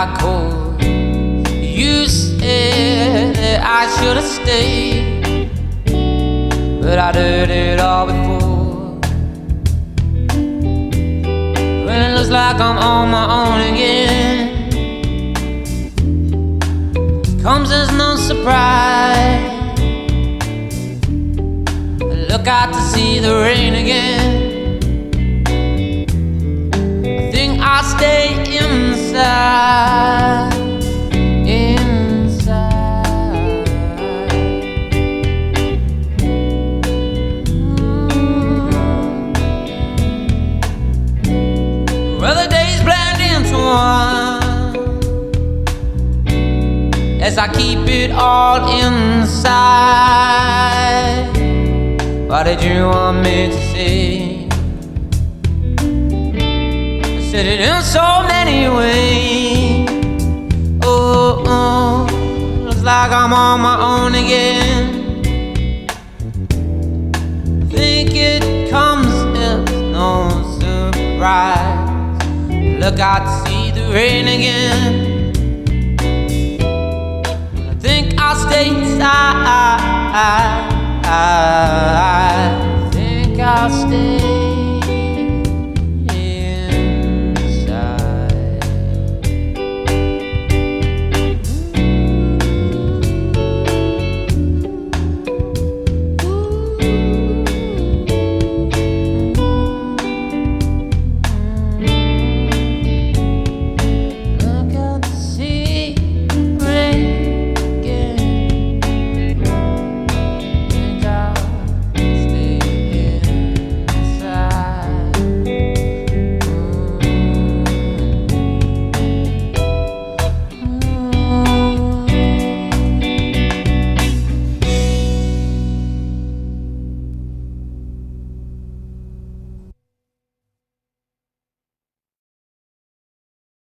got cold. You said that I should have stayed, but I did it all before. When it looks like I'm on my own again, comes as no surprise. I look out to see the rain again. I think I'll stay inside. Well, the days blend into one as I keep it all inside. What did you want me to say? I said it in so many ways. Oh, looks like I'm on my own again. Think it comes as no surprise. Look out to see the rain again. I think I'll stay inside. I think I'll stay